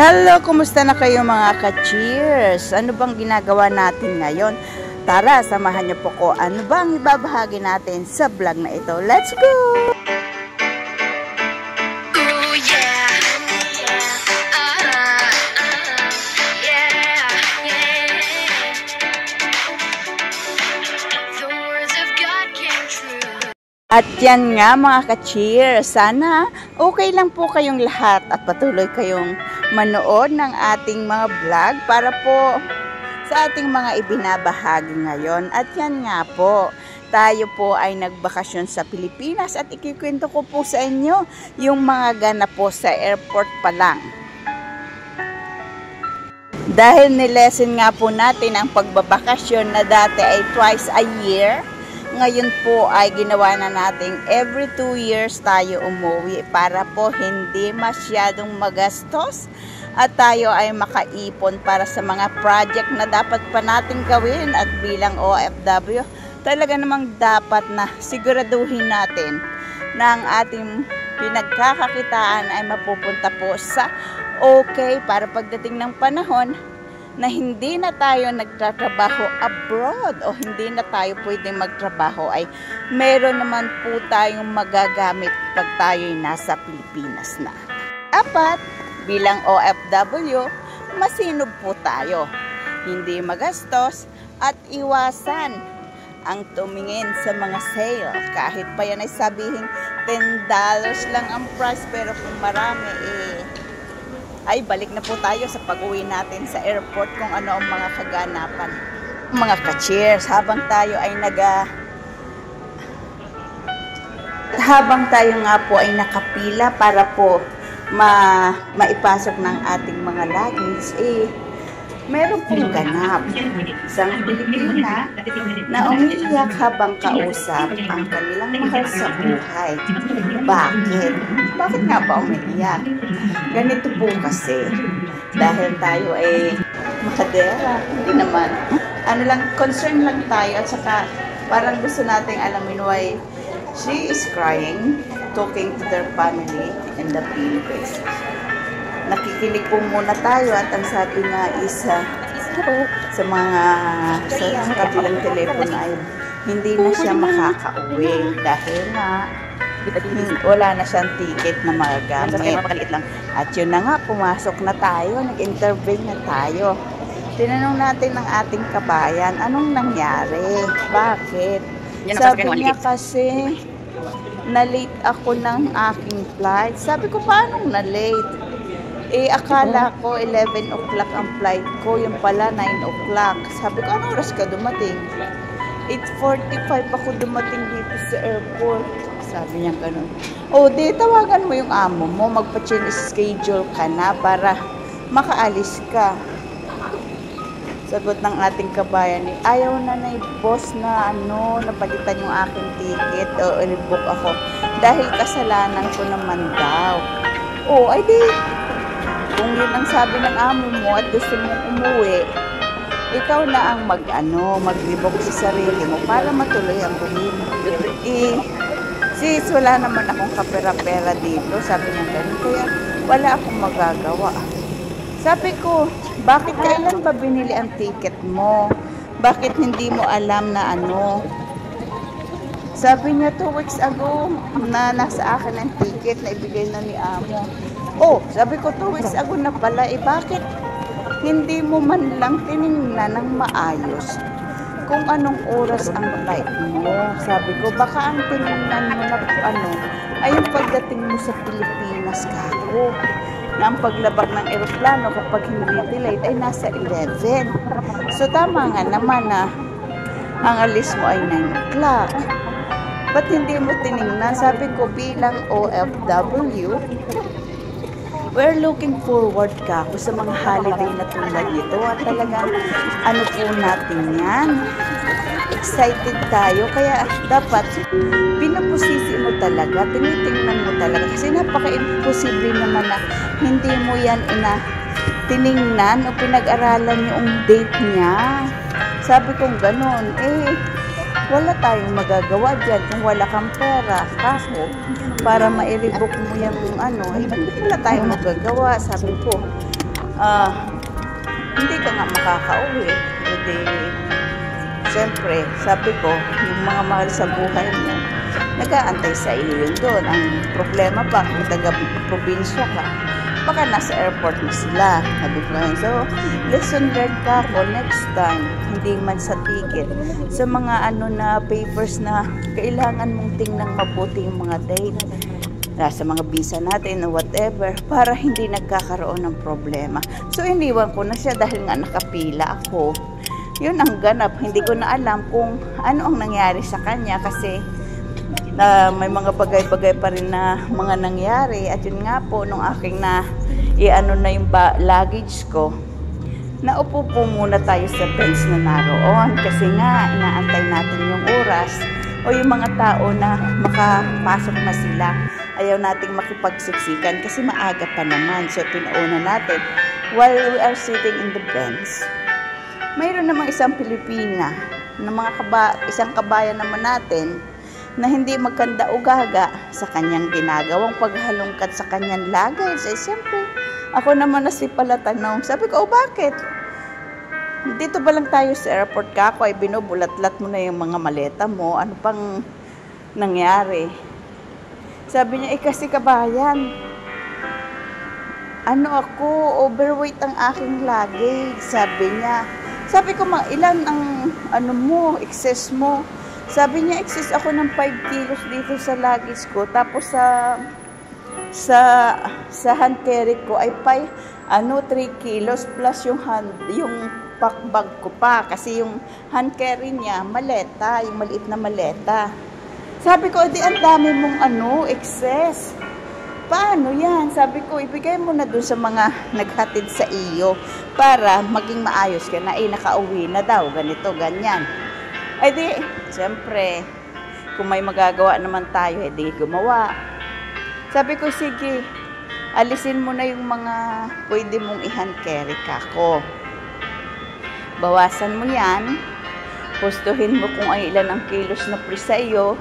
Hello, kumusta na kayo mga ka-cheers? Ano bang ginagawa natin ngayon? Tara, samahan niyo po ko. Ano bang ibabahagi natin sa vlog na ito? Let's go! At yan nga mga ka-cheers, sana okay lang po kayong lahat at patuloy kayong manood ng ating mga vlog para po sa ating mga ibinabahagi ngayon. At yan nga po, tayo po ay nagbakasyon sa Pilipinas at ikikwento ko po sa inyo yung mga ganap po sa airport pa lang. Dahil nilesen nga po natin ang pagbabakasyon na dati ay twice a year, ngayon po ay ginawa na natin every 2 years tayo umuwi para po hindi masyadong magastos at tayo ay makaipon para sa mga project na dapat pa natin gawin. At bilang OFW, talaga namang dapat na siguraduhin natin na ang ating pinagkakakitaan ay mapupunta po sa okay para pagdating ng panahon na hindi na tayo nagtatrabaho abroad o hindi na tayo pwedeng magtrabaho ay meron naman po tayong magagamit pag tayo'y nasa Pilipinas na. Dapat bilang OFW, masinop po tayo. Hindi magastos at iwasan ang tumingin sa mga sale. Kahit pa yan ay sabihin $10 lang ang price, pero kung marami ay balik na po tayo sa pag-uwi natin sa airport kung ano ang mga kaganapan. Mga ka-cheers, habang tayo nga po ay nakapila para po maipasok ng ating mga luggage, meron pong ganap. Isang Pilipina na umiiyak habang kausap ang kanilang mahal sa buhay. Bakit? Bakit nga ba umiiyak? Ganito po kasi, dahil tayo ay makadera, hindi naman. Ano lang, concern lang tayo at saka parang gusto nating alamin why she is crying, talking to their family in the Philippines. Nakikinig po muna tayo at ang sabi nga isa sa mga sa kabilang telepono ay hindi na siya makakauwi dahil na wala na siyang ticket na magagamit. At yun na nga, pumasok na tayo, nag-intervene na tayo. Tinanong natin ng ating kabayan, anong nangyari? Bakit? Sabi niya kasi, na-late ako ng aking flight. Sabi ko, paano na-late? Akala ko 11 o'clock ang flight ko, yung pala 9 o'clock. Sabi ko, anong oras ka dumating? 8:45 ako dumating dito sa airport. Sabi niya ganun. Di, tawagan mo yung amo mo, magpa-change schedule ka na para makaalis ka. Sagot ng ating kabayan, ayaw na boss na napalitan yung aking ticket o rebook ako. Dahil kasalanan ko naman daw. Ay di, kung yun ang sabi ng amo mo at gusto mong umuwi, ikaw na ang mag-rebook sa sarili mo para matuloy ang buhay mo. Sis, wala naman akong kapera-pera dito. Sabi niya ganun, kaya wala akong magagawa. Sabi ko, bakit kailan ba binili ang ticket mo? Bakit hindi mo alam na Sabi niya 2 weeks ago na nasa akin ang ticket na ibigay na ni amo. Sabi ko 2 weeks ago na pala, bakit hindi mo man lang tinignan ng maayos kung anong oras ang flight mo? Sabi ko, baka ang tinignan mo na ay yung pagdating mo sa Pilipinas kako. Na ang paglabag ng eroplano kapag hindi delayed ay nasa 11. So tama nga naman na ang alis mo ay 9 o'clock. Ba't hindi mo tinignan? Sabi ko, bilang OFW, we're looking forward kako sa mga holiday na tulad nito. At talagang po natin yan. Excited tayo. Kaya dapat pinapusisi mo talaga. Tinitingnan mo talaga. Kasi napaka-imposible naman na hindi mo yan tiningnan o pinag-aralan yung date niya. Sabi kong ganun. Wala tayong magagawa dyan kung wala kang pera. Kaso, para ma-rebook mo yung wala tayong magagawa. Sabi ko, hindi ka nga makakauwi. Hindi, siyempre, sabi ko, yung mga mahal sa buhay mo, nag-aantay sa iyo yun doon. Ang problema pa, kung taga-probinsya ka, baka nasa airport na sila. Sabi ko, so, lesson learned ka ako next time, hindi man sa ticket. Sa mga na papers na kailangan mong tingnan mabuti yung mga date. Sa mga visa natin o whatever, para hindi nagkakaroon ng problema. So, iniwan ko na siya dahil nga nakapila ako. Yun ang ganap. Hindi ko na alam kung ano ang nangyari sa kanya kasi may mga bagay-bagay pa rin na mga nangyari. At yun nga po, nung aking na yung luggage ko, naupo po muna tayo sa bench na naroon kasi nga inaantay natin yung oras o yung mga tao na makapasok na sila. Ayaw nating makipagsiksikan kasi maaga pa naman. So, pinauna natin while we are sitting in the bench. Mayroon namang isang Pilipina na isang kabayan naman natin na hindi magkanda o gaga sa kanyang ginagawang paghalungkat sa kanyang luggage. Eh, siyempre, ako naman na si palatanong. Sabi ko, bakit? Dito ba lang tayo sa airport ka ako? Ay binubulat-lat mo na yung mga maleta mo. Ano pang nangyari? Sabi niya, kasi kabayan, ako, overweight ang aking luggage. Sabi niya. Sabi ko, ilan ang excess mo? Sabi niya, excess ako ng 5 kilos dito sa luggage ko. Tapos sa hand carry ko ay 3 kilos plus yung pack bag ko pa. Kasi yung hand carry niya, maleta, yung maliit na maleta. Sabi ko, ang dami mong excess. Paano yan? Sabi ko, ibigay mo na dun sa mga naghatid sa iyo para maging maayos ka na. Nakauwi na daw, ganito, ganyan. Ay di, siyempre, kung may magagawa naman tayo, di gumawa. Sabi ko, sige, alisin mo na yung mga pwede mong i-hand carry ka ko. Bawasan mo yan. Pustuhin mo kung ilan ang kilos na free sa iyo.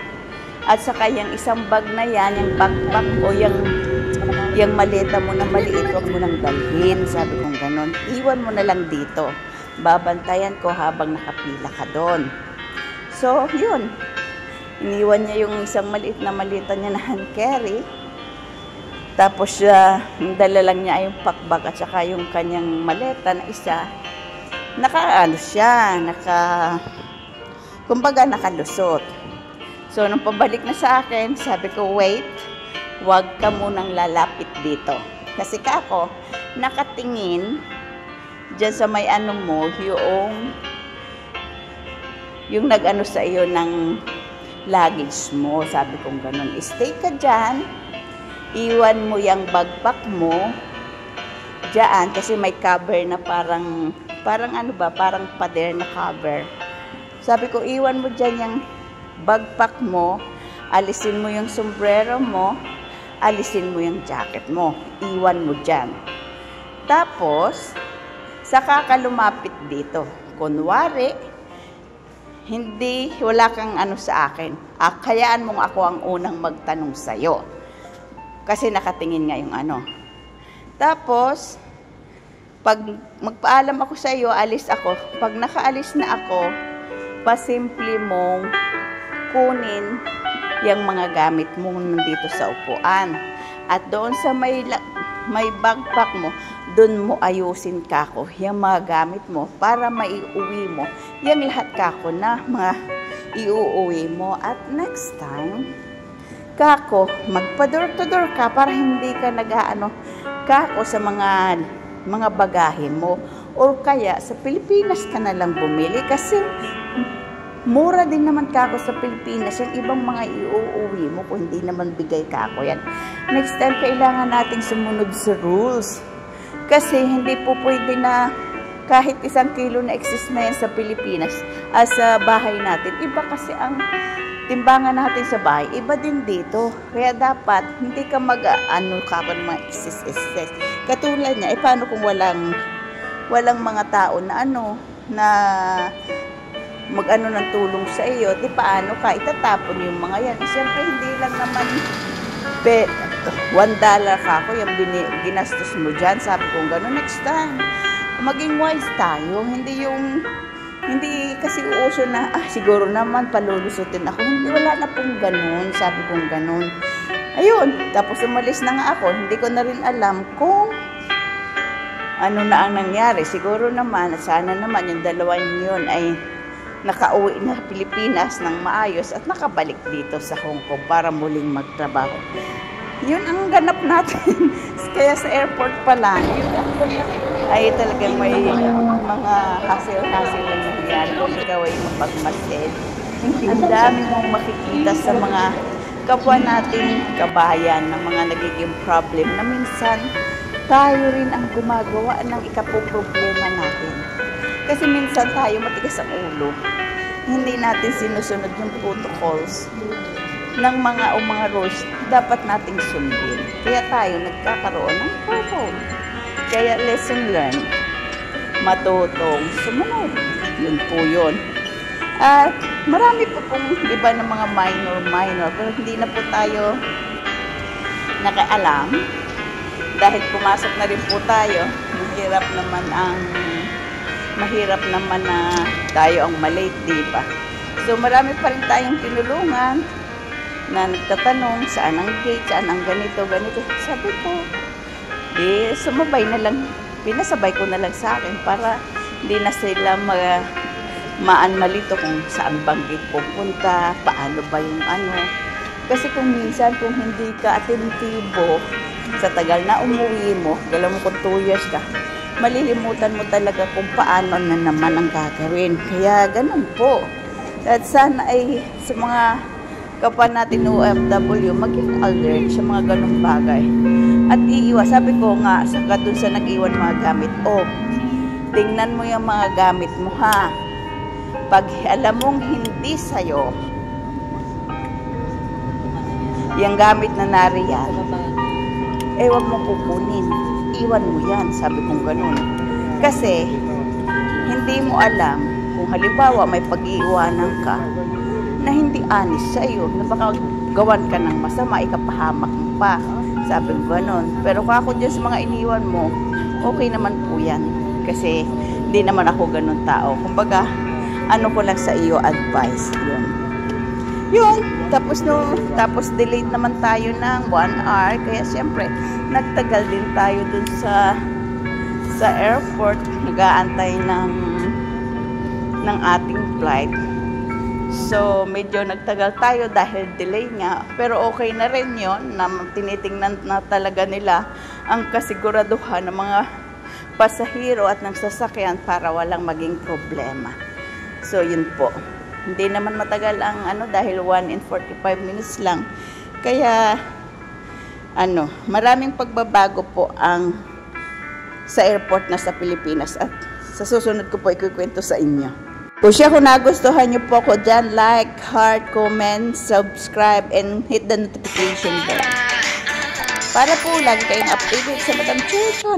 At saka yung isang bag na yan, yung backpack o yung maleta mo na maliit, huwag mo nang dalhin. Sabi kong ganon. Iwan mo na lang dito. Babantayan ko habang nakapila ka doon. So, yun. Iniwan niya yung isang maliit na maleta niya na hand carry. Tapos, dala lang niya yung packbag at saka yung kanyang maleta na isa. Kumbaga nakalusot. So, nung pabalik na sa akin, sabi ko, wait, huwag ka munang lalapit dito. Kasi ako, nakatingin dyan sa may mo, yung nag-ano sa iyo ng luggage mo. Sabi kong ganun, stay ka dyan, iwan mo yung backpack mo dyan, kasi may cover na parang pader na cover. Sabi ko, iwan mo dyan yung backpack mo, alisin mo yung sombrero mo, alisin mo yung jacket mo, iwan mo dyan. Tapos, saka ka lumapit dito. Kunwari, wala kang sa akin. Hayaan mong ako ang unang magtanong sa'yo. Kasi nakatingin nga yung Tapos, pag magpaalam ako sa'yo, alis ako. Pag nakaalis na ako, pasimple mong kunin yung mga gamit mo nandito sa upuan. At doon sa may backpack mo, doon mo ayusin kako yung mga gamit mo para maiuwi mo. Yung lahat kako na mga iuuwi mo. At next time, kako, magpa-door-to-door ka para hindi ka kako sa mga bagahe mo. O kaya sa Pilipinas ka na lang bumili kasi mura din naman kako sa Pilipinas yung ibang mga iuuwi mo kung hindi naman bigay kako yan. Next time, kailangan nating sumunod sa rules. Kasi hindi po pwede na kahit 1 kilo na excess na yan sa Pilipinas sa bahay natin. Iba kasi ang timbangan natin sa bahay. Iba din dito. Kaya dapat hindi ka kako ng mga excess. Katulad niya, paano kung walang mga tao na ng tulong sa iyo, di paano ka itatapon yung mga yan. Siyempre, hindi lang naman $1 ka ako, yung ginastos mo dyan. Sabi ko, gano'n, next time, maging wise tayo. Hindi kasi uso na, siguro naman, palulusutin ako. Hindi, wala na pong gano'n. Sabi kong gano'n. Ayun, tapos umalis na nga ako. Hindi ko na rin alam kung ano na ang nangyari. Siguro naman, at sana naman, yung dalawang yun ay nakauwi na Pilipinas ng maayos at nakabalik dito sa Hong Kong para muling magtrabaho. Yun ang ganap natin. Kaya sa airport pa lang, ay talagang may mga hassle-hassle na nangyari kung ikaw ay mapagmasid. Ang dami mong makikita sa mga kapwa nating kabayan ng mga nagiging problem na minsan tayo rin ang gumagawa ng ikapoproblema natin. Kasi minsan tayo matigas ang ulo. Hindi natin sinusunod yung protocols ng mga rules dapat nating sundin. Kaya tayo nagkakaroon ng problem. Kaya lesson learned, matutong sumunod. Yun po yun. At marami po pong iba ng mga minor, pero hindi na po tayo nakaalam. Dahil pumasok na rin po tayo, mahirap naman na tayo ang malate, diba? So, marami pa rin tayong tinulungan na nagtatanong saan ang gate, saan ang ganito. Sabi ko, sumabay na lang, pinasabay ko na lang sa akin para hindi na sila malito kung saan bang gate pupunta, paano ba yung ano. Kasi kung minsan, kung hindi ka atentibo, sa tagal na umuwi mo, galaw mo kung 2 years ka, malilimutan mo talaga kung paano na naman ang gagawin. Kaya ganun po. At sana ay sa mga kapwa natin OFW, maging alert sa mga ganung bagay. At iiwas, sabi ko nga, saka dun sa nag-iwan mga gamit, tingnan mo yung mga gamit mo ha. Pag alam mong hindi sa'yo, yung gamit na nariyan, wag mo kukunin. Iwan mo yan, sabi kong ganun. Kasi, hindi mo alam kung halimbawa may pag-iiwanan ka na hindi honest sa iyo, na baka gawan ka ng masama, ikapahamak mo pa. Sabi ko ganun. Pero kung ako dyan sa mga iniwan mo, okay naman po yan. Kasi, hindi naman ako ganun tao. Kumbaga, ano ko lang sa iyo, advice. Yun. Tapos delayed naman tayo ng 1 hour. Kaya siyempre, nagtagal din tayo dun sa airport. Nag-aantay ng ating flight. So, medyo nagtagal tayo dahil delay nga. Pero okay na rin yun na tinitingnan na talaga nila ang kasiguraduhan ng mga pasahero at ng sasakyan para walang maging problema. So, yun po. Hindi naman matagal ang dahil 1 and 45 minutes lang. Kaya, maraming pagbabago po ang sa airport na sa Pilipinas. At sa susunod ko po ikukwento sa inyo. Kung nagustuhan nyo po ko dyan, like, heart, comment, subscribe, and hit the notification bell. Para po lagi kayong updated sa Madam Chuchon.